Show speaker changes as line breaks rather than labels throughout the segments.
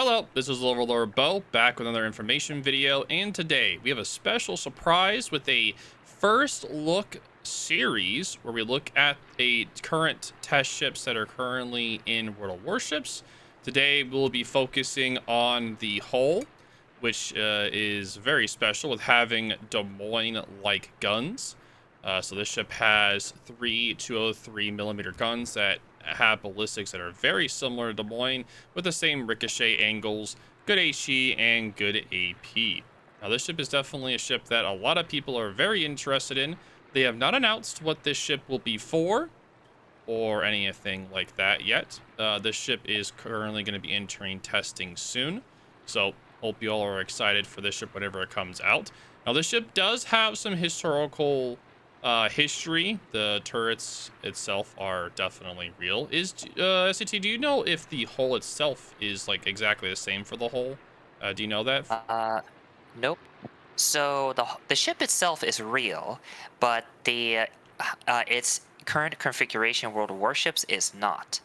Hello, this is OverlordBou back with another information video, and today we have a special surprise with a first look series where we look at a current test ships that are currently in World of Warships. Today we'll be focusing on the hull, which is very special with having Desmoine-like guns. So this ship has three 203mm guns that have ballistics that are very similar to Des Moines with the same ricochet angles, good HE, and good AP. Now, this ship is definitely a ship that a lot of people are very interested in. They have not announced what this ship will be for or anything like that yet. This ship is currently going to be entering testing soon, so hope you all are excited for this ship whenever it comes out. Now, this ship does have some historical history. The turrets itself are definitely real. SCT, do you know if the hull itself is like exactly the same for the hull? Do you know that?
Uh, nope. So the ship itself is real, but its current configuration World of Warships is not.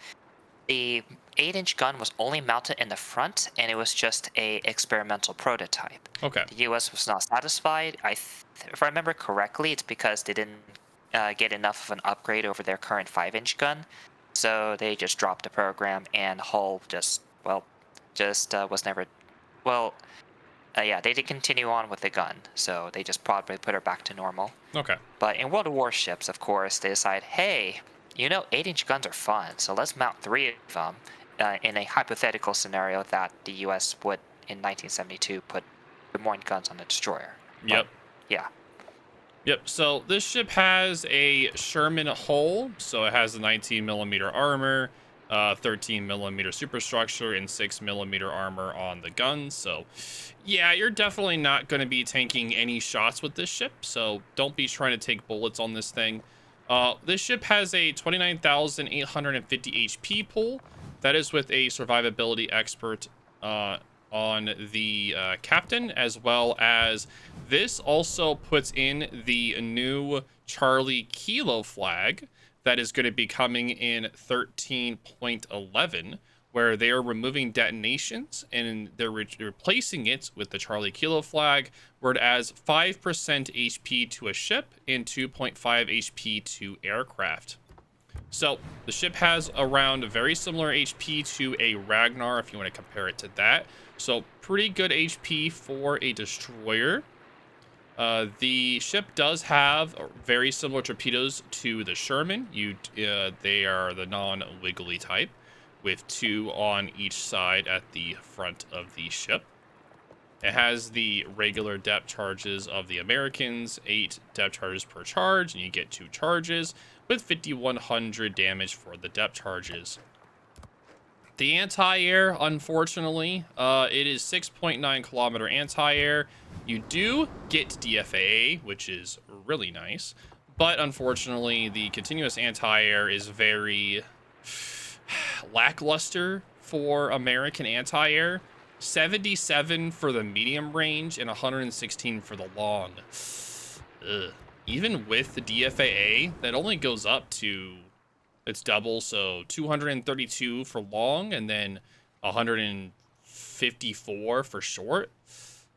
The 8-inch gun was only mounted in the front, and it was just a experimental prototype.
Okay.
The U.S. was not satisfied. If I remember correctly, it's because they didn't get enough of an upgrade over their current 5-inch gun, so they just dropped the program, and Hull just was never well. Yeah, they did continue on with the gun, so they just probably put her back to normal.
Okay.
But in World of Warships, of course, they decide, hey, 8-inch guns are fun, so let's mount 3 of them in a hypothetical scenario that the US would, in 1972, put Des Moines guns on the destroyer. But,
Yep.
yeah.
Yep, so this ship has a Sherman hull, so it has a 19mm armor, 13mm superstructure, and 6mm armor on the gun. So, yeah, you're definitely not going to be tanking any shots with this ship, so don't be trying to take bullets on this thing. This ship has a 29,850 HP pool. That is with a survivability expert on the captain, as well as this also puts in the new Charlie Kilo flag that is going to be coming in 13.11, where they are removing detonations and they're replacing it with the Charlie Kilo flag, where it adds 5% HP to a ship and 2.5 HP to aircraft. So the ship has around very similar HP to a Ragnar if you want to compare it to that. So pretty good HP for a destroyer. The ship does have very similar torpedoes to the Sherman. They are the non-wiggly type, with 2 on each side at the front of the ship. It has the regular depth charges of the Americans, 8 depth charges per charge, and you get 2 charges with 5,100 damage for the depth charges. The anti-air, unfortunately, it is 6.9 kilometer anti-air. You do get DFAA, which is really nice, but unfortunately, the continuous anti-air is very lackluster for American anti-air. 77 for the medium range and 116 for the long. Ugh. Even with the DFAA, that only goes up to, it's double, so 232 for long and then 154 for short.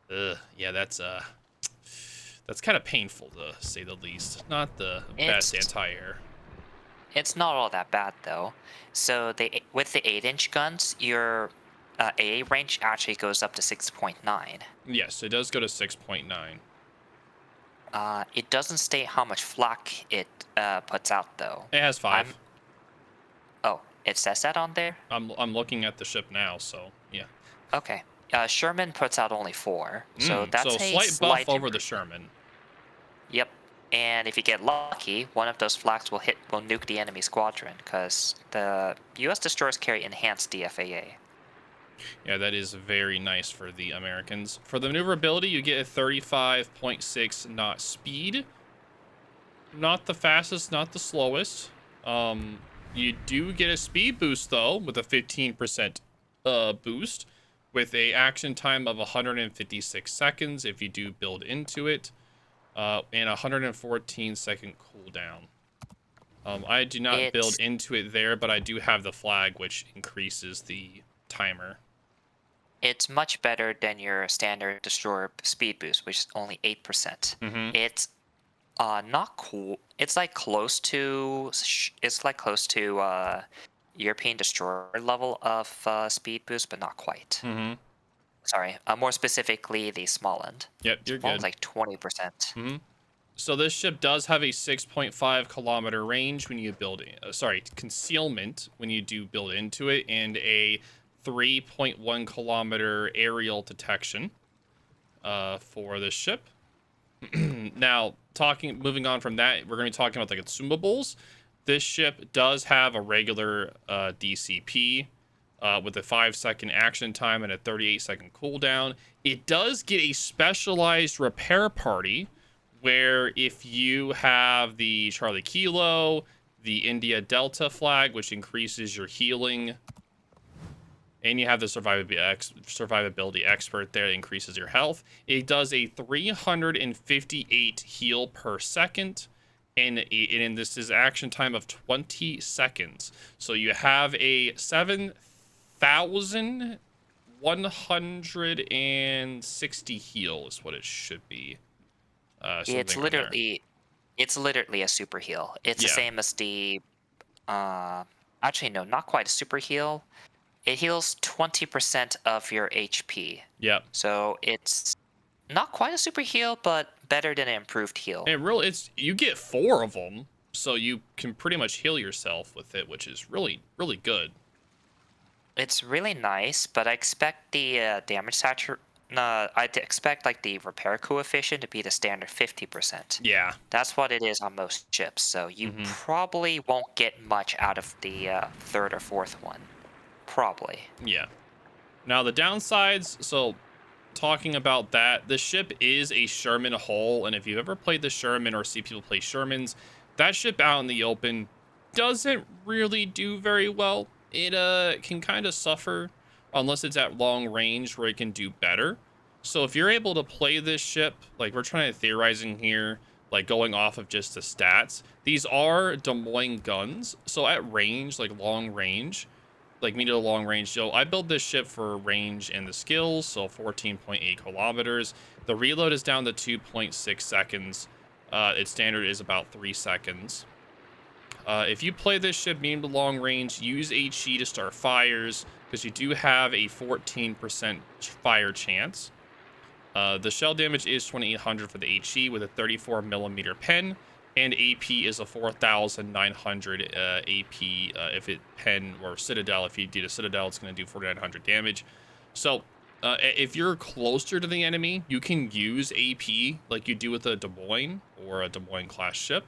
Yeah, that's kind of painful to say the least. Not the best
It's
anti-air.
it's not all that bad though. So with the 8-inch guns, your AA range actually goes up to 6.9.
Yes, it does go to 6.9.
It doesn't state how much flak it puts out though.
It has
I'm
5.
Oh, it says that on there?
I'm looking at the ship now, so yeah.
Okay. Sherman puts out only 4, so
So
that's a
slight buff
slight
over the
improvement.
Sherman.
Yep. And if you get lucky, one of those flags will nuke the enemy squadron, because the U.S. destroyers carry enhanced DFAA.
Yeah, that is very nice for the Americans. For the maneuverability, you get a 35.6 knot speed. Not the fastest, not the slowest. You do get a speed boost though, with a 15% boost, with a action time of 156 seconds if you do build into it, and 114-second cooldown. I do not build
It's
into it there, but I do have the flag, which increases the timer.
It's much better than your standard destroyer speed boost, which is only 8%.
Mm-hmm.
It's not cool. It's like close to European destroyer level of speed boost, but not quite.
Mm-hmm.
Sorry, more specifically the small end.
Yep, you're
Small end's
good.
like 20%.
Mm-hmm. So this ship does have a 6.5 kilometer range when you build it. Sorry, concealment when you do build into it, and a 3.1 kilometer aerial detection for this ship. Now, moving on from that, we're going to be talking about the consumables. This ship does have a regular DCP with a 5-second action time and a 38-second cooldown. It does get a specialized repair party where if you have the Charlie Kilo, the India Delta flag, which increases your healing, and you have the survivability expert there that increases your health. It does a 358 heal per second, and this is action time of 20 seconds. So you have a 7,160 heal is what it should be.
It's
Something around there.
literally, it's literally a super heal. It's the
Yeah.
same as the, uh, actually no, not quite a super heal. It heals 20% of your HP.
Yep.
So it's not quite a super heal, but better than an improved heal.
And really, you get 4 of them, so you can pretty much heal yourself with it, which is really, really good.
It's really nice, but I expect the damage satur. I'd expect like the repair coefficient to be the standard 50%.
Yeah.
That's what it is on most ships, so you
Mm-hmm.
probably won't get much out of the third or fourth one. Probably.
Yeah. Now the downsides, so talking about that, the ship is a Sherman hull, and if you've ever played the Sherman or see people play Shermans, that ship out in the open doesn't really do very well. It can kind of suffer unless it's at long range where it can do better. So if you're able to play this ship, like we're trying to theorizing here, like going off of just the stats, these are Desmoine guns. So at range, like long range, like medium to long range. So I build this ship for range and the skills, so 14.8 kilometers. The reload is down to 2.6 seconds. Its standard is about 3 seconds. If you play this ship medium to long range, use HE to start fires because you do have a 14% fire chance. The shell damage is 2,800 for the HE with a 34 millimeter pen, and AP is a 4,900 AP if it pen or Citadel. If you do a Citadel, it's going to do 4,900 damage. So if you're closer to the enemy, you can use AP like you do with a Desmoine or a Desmoine class ship.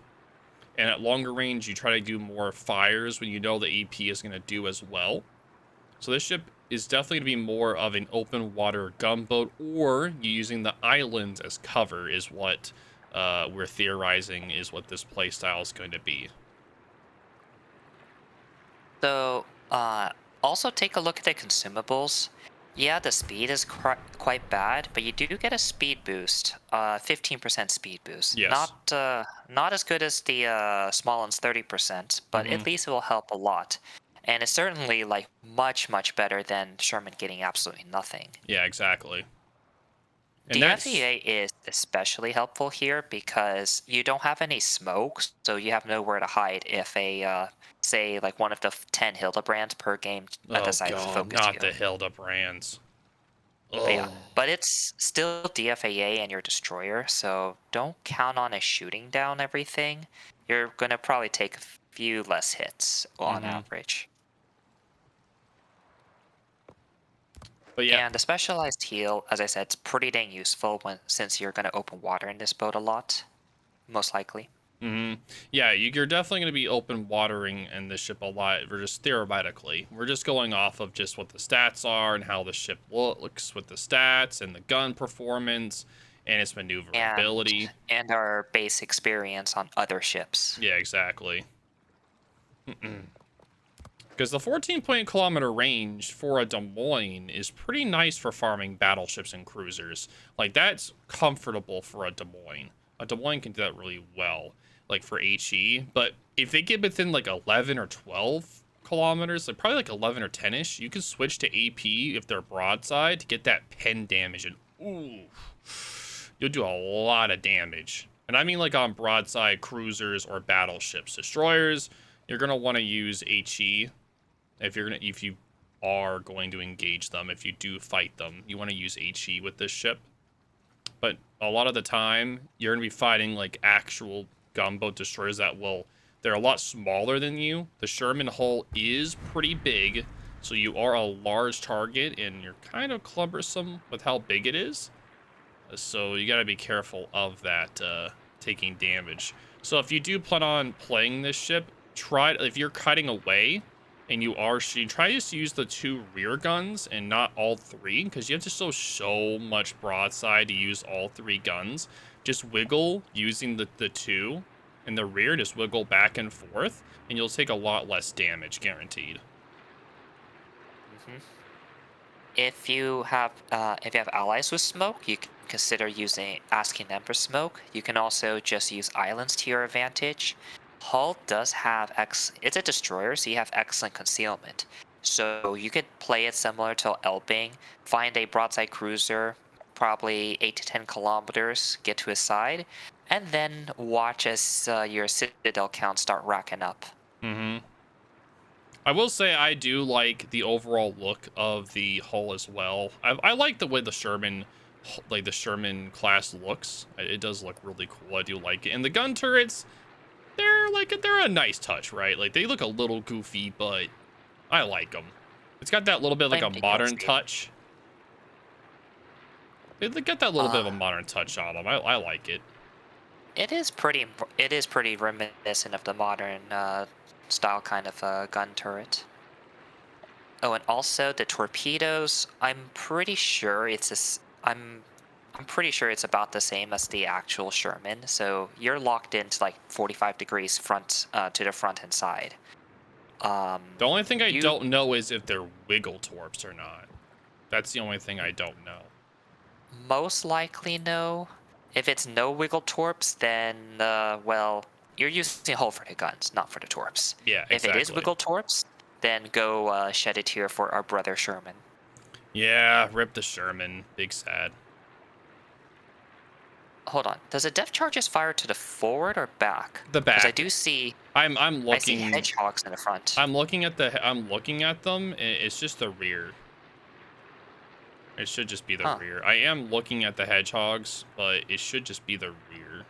And at longer range, you try to do more fires when you know the AP is going to do as well. So this ship is definitely going to be more of an open water gunboat, or you using the islands as cover is what we're theorizing is what this playstyle is going to be.
So, also take a look at the consumables. Yeah, the speed is quite bad, but you do get a speed boost, 15% speed boost.
Yes.
Not as good as the Smollen's 30%, but
Mm-hmm.
at least it will help a lot. And it's certainly like much better than Sherman getting absolutely nothing.
Yeah, exactly. And
The
that's
FEA is especially helpful here because you don't have any smoke, so you have nowhere to hide if a, say, like one of the 10 Hildebrands per game
oh
decides to
god,
focus
not
you.
the Hildebrands.
But yeah,
Oh.
but it's still DFAA and your destroyer, so don't count on it shooting down everything. You're gonna probably take a few less hits on
Mm-hmm.
average.
But yeah.
And the specialized heal, as I said, it's pretty dang useful since you're gonna open water in this boat a lot, most likely.
Mm-hmm. Yeah, you're definitely going to be open watering in this ship a lot. We're just theoretically. We're just going off of just what the stats are and how the ship looks with the stats and the gun performance and its
and
maneuverability.
and our base experience on other ships.
Yeah, exactly. Because the 14-kilometer range for a Desmoine is pretty nice for farming battleships and cruisers. Like, that's comfortable for a Desmoine. A Desmoine can do that really well, like for HE. But if they get within like 11 or 12 kilometers, like probably like 11 or 10-ish, you can switch to AP if they're broadside to get that pen damage. And ooh, you'll do a lot of damage. And I mean like on broadside cruisers or battleships. Destroyers, you're gonna want to use HE if you are going to engage them. If you do fight them, you want to use HE with this ship. But a lot of the time, you're gonna be fighting like actual gunboat destroyers they're a lot smaller than you. The Sherman hull is pretty big, so you are a large target, and you're kind of cumbersome with how big it is. So you gotta be careful of that taking damage. So if you do plan on playing this ship, if you're cutting away and you are shooting, try to just use the 2 rear guns and not all 3, because you have to show so much broadside to use all 3 guns. Just wiggle using the 2 in the rear, just wiggle back and forth, and you'll take a lot less damage, guaranteed.
Hmm. If you have allies with smoke, you can consider asking them for smoke. You can also just use islands to your advantage. Hull does have it's a destroyer, so you have excellent concealment. So you could play it similar to Elbing, find a broadside cruiser, probably 8 to 10 kilometers, get to his side, and then watch as your citadel count start racking up.
Mm-hmm. I will say I do like the overall look of the hull as well. I like the way the Sherman class looks. It does look really cool. I do like it. And the gun turrets, they're a nice touch, right? Like they look a little goofy, but I like them. It's got that little bit of like a modern touch. They got that little bit of a modern touch on them. I like it.
It is pretty reminiscent of the modern style kind of gun turret. Oh, and also the torpedoes. I'm pretty sure I'm pretty sure it's about the same as the actual Sherman. So you're locked into like 45 degrees front to the front and side.
The only thing I don't know is if they're wiggle torps or not. That's the only thing I don't know.
Most likely no. If it's no wiggle torps, then well, you're using hull for the guns, not for the torps.
Yeah,
If it is
exactly.
wiggle torps, then go shed a tear for our brother Sherman.
Yeah, rip the Sherman. Big sad.
Hold on. Does a depth charges fire to the forward or back?
The
Because I
back.
do see.
I'm
I see
looking.
hedgehogs in the front.
I'm looking at them. And it's just the rear. It should just be the rear. I am looking at the hedgehogs, but it should just be the rear.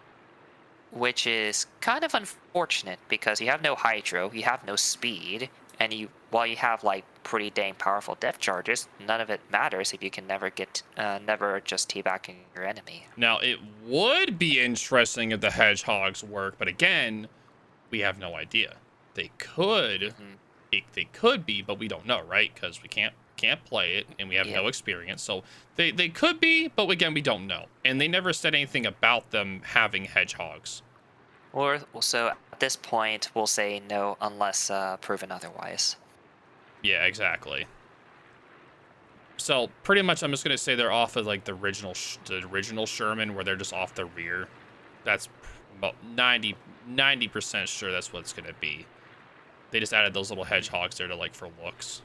Which is kind of unfortunate because you have no hydro, you have no speed, and while you have like pretty dang powerful depth charges, none of it matters if you can never just teabagging your enemy.
Now it would be interesting if the hedgehogs work, but again, we have no idea. They could, they could be, but we don't know, right? Because we can't play it, and we have no experience. So they could be, but again, we don't know. And they never said anything about them having hedgehogs.
Or so at this point, we'll say no unless proven otherwise.
Yeah, exactly. So pretty much, I'm just gonna say they're off of like the original Sherman, where they're just off the rear. That's about 90% sure that's what it's gonna be. They just added those little hedgehogs there to like for looks.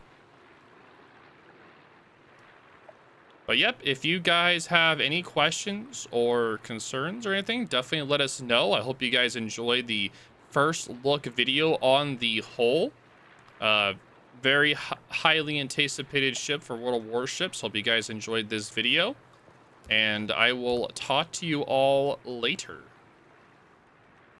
But yep, if you guys have any questions or concerns or anything, definitely let us know. I hope you guys enjoyed the first look video on the hull. Very highly anticipated ship for World of Warships. Hope you guys enjoyed this video. And I will talk to you all later.